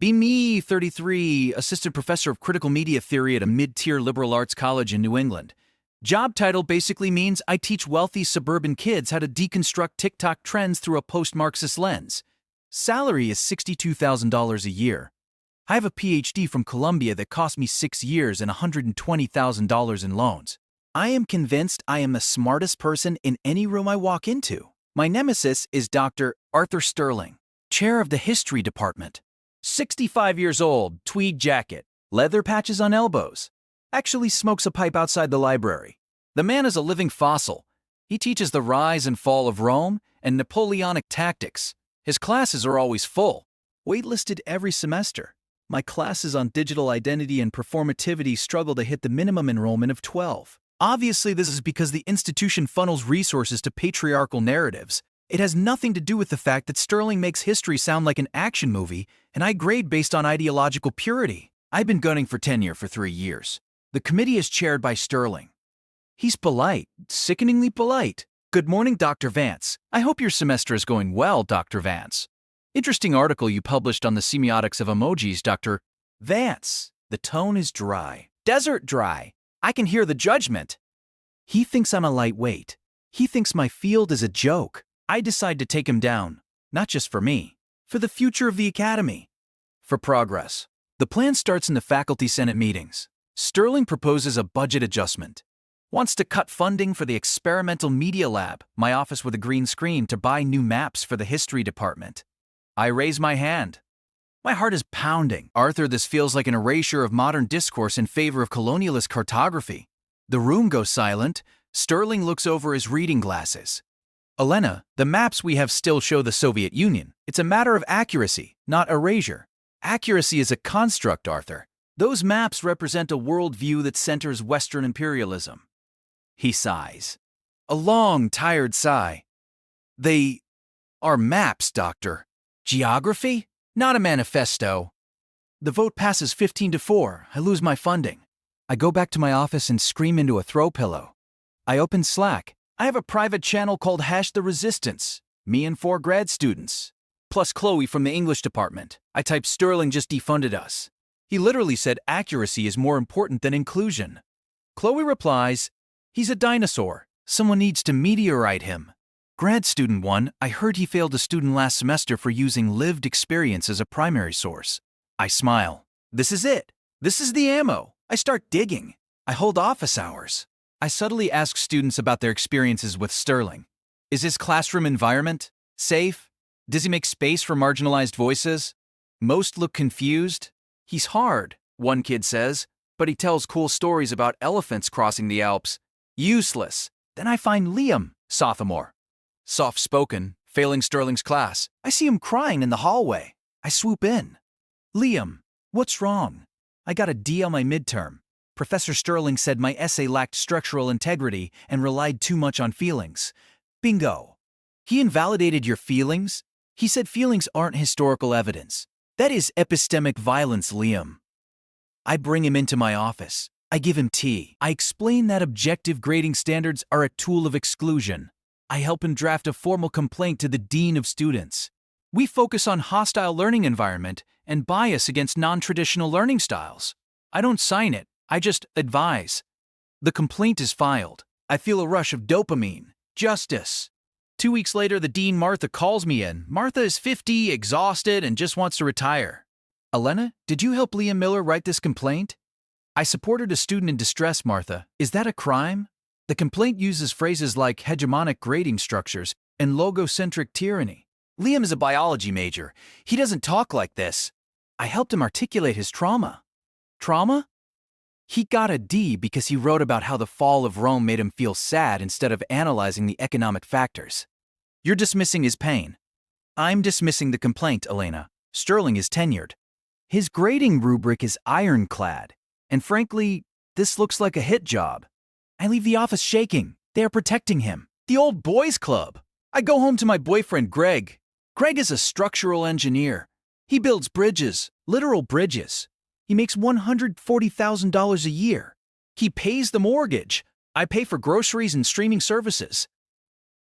Be me, 33, assistant professor of critical media theory at a mid-tier liberal arts college in New England. Job title basically means I teach wealthy suburban kids how to deconstruct TikTok trends through a post-Marxist lens. Salary is $62,000 a year. I have a PhD from Columbia that cost me 6 years and $120,000 in loans. I am convinced I am the smartest person in any room I walk into. My nemesis is Dr. Arthur Sterling, chair of the history department. 65 years old, tweed jacket, leather patches on elbows. Actually smokes a pipe outside the library. The man is a living fossil. He teaches the rise and fall of Rome and Napoleonic tactics. His classes are always full, waitlisted every semester. My classes on digital identity and performativity struggle to hit the minimum enrollment of 12. Obviously, this is because the institution funnels resources to patriarchal narratives. It has nothing to do with the fact that Sterling makes history sound like an action movie, and I grade based on ideological purity. I've been gunning for tenure for 3 years. The committee is chaired by Sterling. He's polite, sickeningly polite. Good morning, Dr. Vance. I hope your semester is going well, Dr. Vance. Interesting article you published on the semiotics of emojis, Dr. Vance. The tone is dry. Desert dry. I can hear the judgment. He thinks I'm a lightweight. He thinks my field is a joke. I decide to take him down, not just for me, for the future of the academy, for progress. The plan starts in the faculty senate meetings. Sterling proposes a budget adjustment, wants to cut funding for the experimental media lab, my office with a green screen, to buy new maps for the history department. I raise my hand. My heart is pounding. Arthur, this feels like an erasure of modern discourse in favor of colonialist cartography. The room goes silent. Sterling looks over his reading glasses. Elena, the maps we have still show the Soviet Union. It's a matter of accuracy, not erasure. Accuracy is a construct, Arthur. Those maps represent a worldview that centers Western imperialism. He sighs. A long, tired sigh. They are maps, Doctor. Geography? Not a manifesto. The vote passes 15-4. I lose my funding. I go back to my office and scream into a throw pillow. I open Slack. I have a private channel called #The Resistance. Me and 4 grad students. Plus Chloe from the English department. I type Sterling just defunded us. He literally said accuracy is more important than inclusion. Chloe replies, he's a dinosaur. Someone needs to meteorite him. Grad student 1, I heard he failed a student last semester for using lived experience as a primary source. I smile. This is it. This is the ammo. I start digging. I hold office hours. I subtly ask students about their experiences with Sterling. Is his classroom environment safe? Does he make space for marginalized voices? Most look confused. He's hard, one kid says, but he tells cool stories about elephants crossing the Alps. Useless. Then I find Liam, sophomore. Soft-spoken, failing Sterling's class. I see him crying in the hallway. I swoop in. Liam, what's wrong? I got a D on my midterm. Professor Sterling said my essay lacked structural integrity and relied too much on feelings. Bingo. He invalidated your feelings? He said feelings aren't historical evidence. That is epistemic violence, Liam. I bring him into my office. I give him tea. I explain that objective grading standards are a tool of exclusion. I help him draft a formal complaint to the dean of students. We focus on hostile learning environment and bias against non-traditional learning styles. I don't sign it. I just advise. The complaint is filed. I feel a rush of dopamine. Justice. 2 weeks later, the dean, Martha, calls me in. Martha is 50, exhausted, and just wants to retire. Elena, did you help Liam Miller write this complaint? I supported a student in distress, Martha. Is that a crime? The complaint uses phrases like hegemonic grading structures and logocentric tyranny. Liam is a biology major. He doesn't talk like this. I helped him articulate his trauma. Trauma? He got a D because he wrote about how the fall of Rome made him feel sad instead of analyzing the economic factors. You're dismissing his pain. I'm dismissing the complaint, Elena. Sterling is tenured. His grading rubric is ironclad. And frankly, this looks like a hit job. I leave the office shaking. They are protecting him. The old boys club. I go home to my boyfriend, Greg. Greg is a structural engineer. He builds bridges, literal bridges. He makes $140,000 a year. He pays the mortgage. I pay for groceries and streaming services.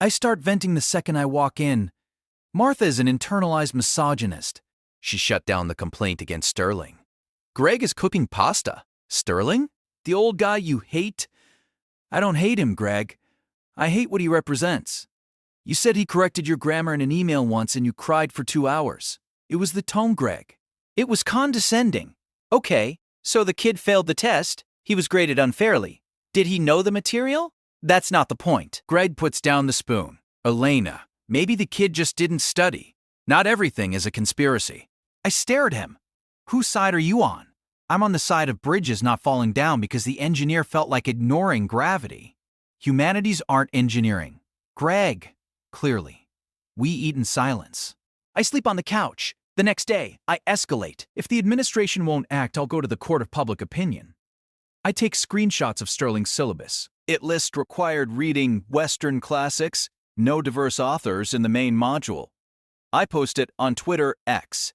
I start venting the second I walk in. Martha is an internalized misogynist. She shut down the complaint against Sterling. Greg is cooking pasta. Sterling? The old guy you hate? I don't hate him, Greg. I hate what he represents. You said he corrected your grammar in an email once and you cried for 2 hours. It was the tone, Greg. It was condescending. Okay, so the kid failed the test. He was graded unfairly. Did he know the material? That's not the point. Greg puts down the spoon. Elena, maybe the kid just didn't study. Not everything is a conspiracy. I stare at him. Whose side are you on? I'm on the side of bridges not falling down because the engineer felt like ignoring gravity. Humanities aren't engineering. Greg, clearly. We eat in silence. I sleep on the couch. The next day, I escalate. If the administration won't act, I'll go to the court of public opinion. I take screenshots of Sterling's syllabus. It lists required reading Western classics, no diverse authors in the main module. I post it on Twitter X.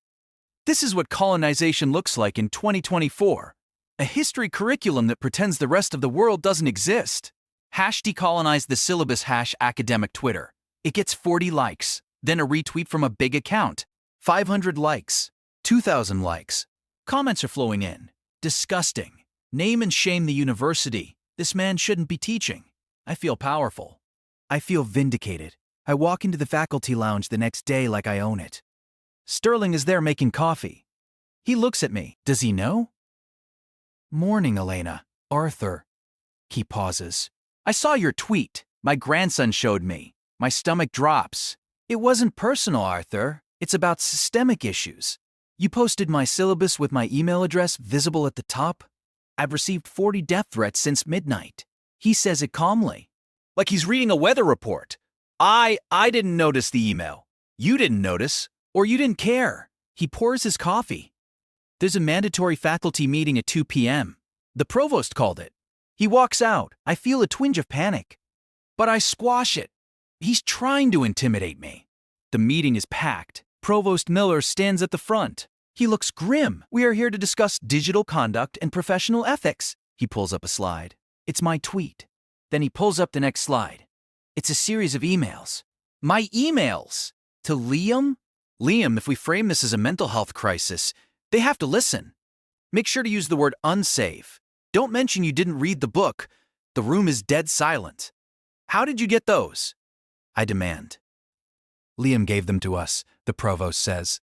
This is what colonization looks like in 2024. A history curriculum that pretends the rest of the world doesn't exist. #decolonize the syllabus #academic Twitter. It gets 40 likes, then a retweet from a big account. 500 likes, 2,000 likes. Comments are flowing in. Disgusting. Name and shame the university. This man shouldn't be teaching. I feel powerful. I feel vindicated. I walk into the faculty lounge the next day like I own it. Sterling is there making coffee. He looks at me. Does he know? Morning, Elena. Arthur. He pauses. I saw your tweet. My grandson showed me. My stomach drops. It wasn't personal, Arthur. It's about systemic issues. You posted my syllabus with my email address visible at the top. I've received 40 death threats since midnight. He says it calmly, like he's reading a weather report. I didn't notice the email. You didn't notice, or you didn't care. He pours his coffee. There's a mandatory faculty meeting at 2 p.m. The provost called it. He walks out. I feel a twinge of panic. But I squash it. He's trying to intimidate me. The meeting is packed. Provost Miller stands at the front. He looks grim. We are here to discuss digital conduct and professional ethics. He pulls up a slide. It's my tweet. Then he pulls up the next slide. It's a series of emails. My emails! To Liam? Liam, if we frame this as a mental health crisis, they have to listen. Make sure to use the word unsafe. Don't mention you didn't read the book. The room is dead silent. How did you get those? I demand. Liam gave them to us, the provost says.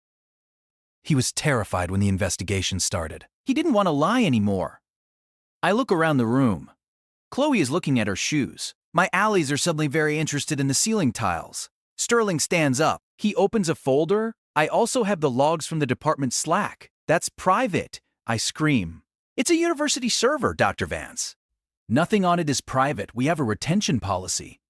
He was terrified when the investigation started. He didn't want to lie anymore. I look around the room. Chloe is looking at her shoes. My allies are suddenly very interested in the ceiling tiles. Sterling stands up. He opens a folder. I also have the logs from the department Slack. That's private. I scream. It's a university server, Dr. Vance. Nothing on it is private. We have a retention policy.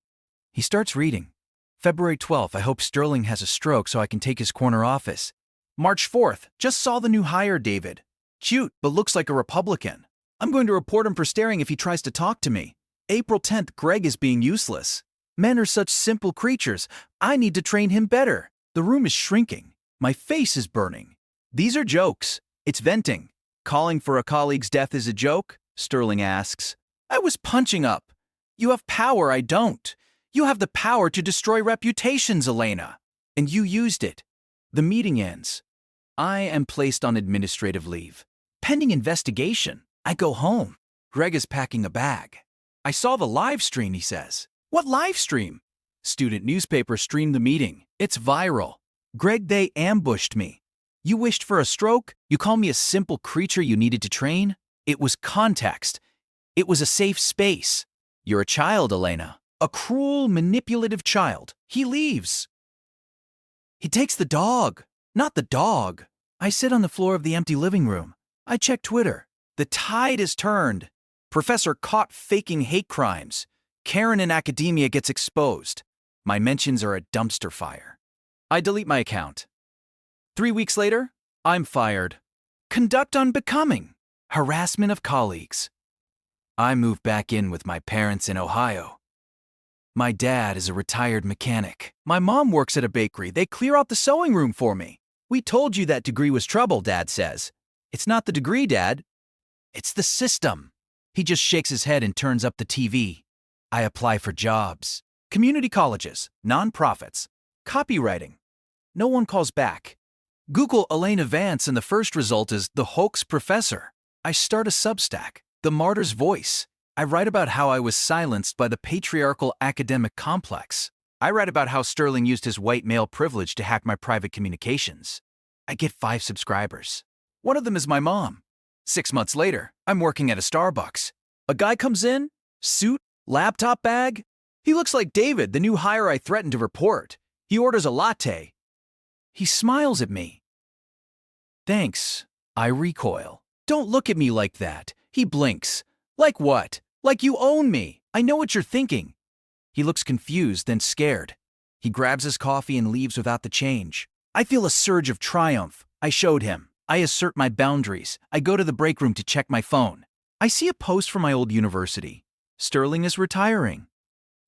He starts reading. February 12th, I hope Sterling has a stroke so I can take his corner office. March 4th, just saw the new hire, David. Cute, but looks like a Republican. I'm going to report him for staring if he tries to talk to me. April 10th, Greg is being useless. Men are such simple creatures. I need to train him better. The room is shrinking. My face is burning. These are jokes. It's venting. Calling for a colleague's death is a joke? Sterling asks. I was punching up. You have power, I don't. You have the power to destroy reputations, Elena. And you used it. The meeting ends. I am placed on administrative leave. Pending investigation. I go home. Greg is packing a bag. I saw the live stream, he says. What live stream? Student newspaper streamed the meeting. It's viral. Greg, they ambushed me. You wished for a stroke? You call me a simple creature you needed to train? It was context. It was a safe space. You're a child, Elena. A cruel, manipulative child. He leaves. He takes the dog. Not the dog. I sit on the floor of the empty living room. I check Twitter. The tide is turned. Professor caught faking hate crimes. Karen in academia gets exposed. My mentions are a dumpster fire. I delete my account. 3 weeks later, I'm fired. Conduct unbecoming. Harassment of colleagues. I move back in with my parents in Ohio. My dad is a retired mechanic. My mom works at a bakery. They clear out the sewing room for me. We told you that degree was trouble, Dad says. It's not the degree, Dad. It's the system. He just shakes his head and turns up the TV. I apply for jobs. Community colleges, nonprofits, copywriting. No one calls back. Google Elena Vance and the first result is The Hoax Professor. I start a Substack, The Martyr's Voice. I write about how I was silenced by the patriarchal academic complex. I write about how Sterling used his white male privilege to hack my private communications. I get 5 subscribers. One of them is my mom. 6 months later, I'm working at a Starbucks. A guy comes in, suit, laptop bag. He looks like David, the new hire I threatened to report. He orders a latte. He smiles at me. Thanks. I recoil. Don't look at me like that. He blinks. Like what? Like you own me. I know what you're thinking. He looks confused, then scared. He grabs his coffee and leaves without the change. I feel a surge of triumph. I showed him. I assert my boundaries. I go to the break room to check my phone. I see a post from my old university. Sterling is retiring.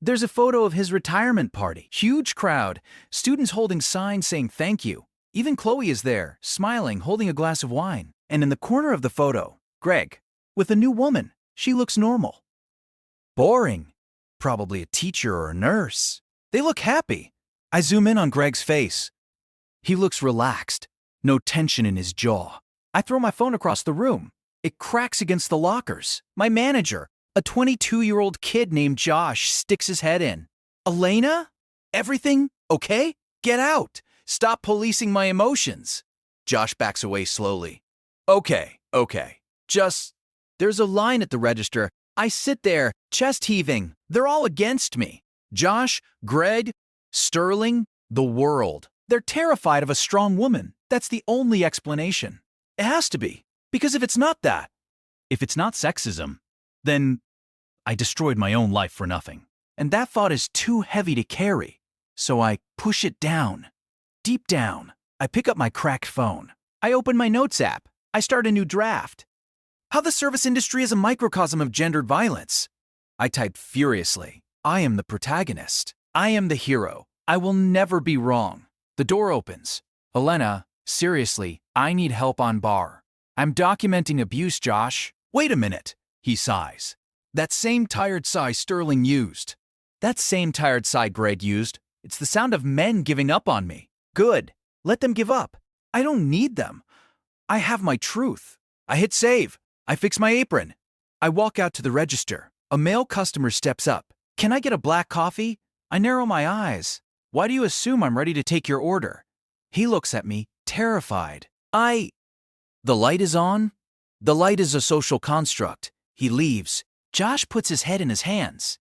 There's a photo of his retirement party. Huge crowd. Students holding signs saying thank you. Even Chloe is there, smiling, holding a glass of wine. And in the corner of the photo, Greg, with a new woman. She looks normal. Boring. Probably a teacher or a nurse. They look happy. I zoom in on Greg's face. He looks relaxed. No tension in his jaw. I throw my phone across the room. It cracks against the lockers. My manager, a 22-year-old kid named Josh, sticks his head in. Elena? Everything okay? Get out. Stop policing my emotions. Josh backs away slowly. Okay. There's a line at the register. I sit there, chest heaving. They're all against me. Josh, Greg, Sterling, the world. They're terrified of a strong woman. That's the only explanation. It has to be. Because if it's not that, if it's not sexism, then I destroyed my own life for nothing. And that thought is too heavy to carry. So I push it down. Deep down, I pick up my cracked phone. I open my notes app. I start a new draft. How the service industry is a microcosm of gendered violence. I type furiously. I am the protagonist. I am the hero. I will never be wrong. The door opens. Elena, seriously, I need help on bar. I'm documenting abuse, Josh. Wait a minute, he sighs. That same tired sigh Sterling used. That same tired sigh Greg used. It's the sound of men giving up on me. Good. Let them give up. I don't need them. I have my truth. I hit save. I fix my apron. I walk out to the register. A male customer steps up. Can I get a black coffee? I narrow my eyes. Why do you assume I'm ready to take your order? He looks at me, terrified. The light is on? The light is a social construct. He leaves. Josh puts his head in his hands.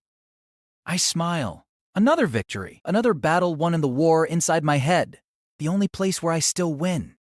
I smile. Another victory. Another battle won in the war inside my head. The only place where I still win.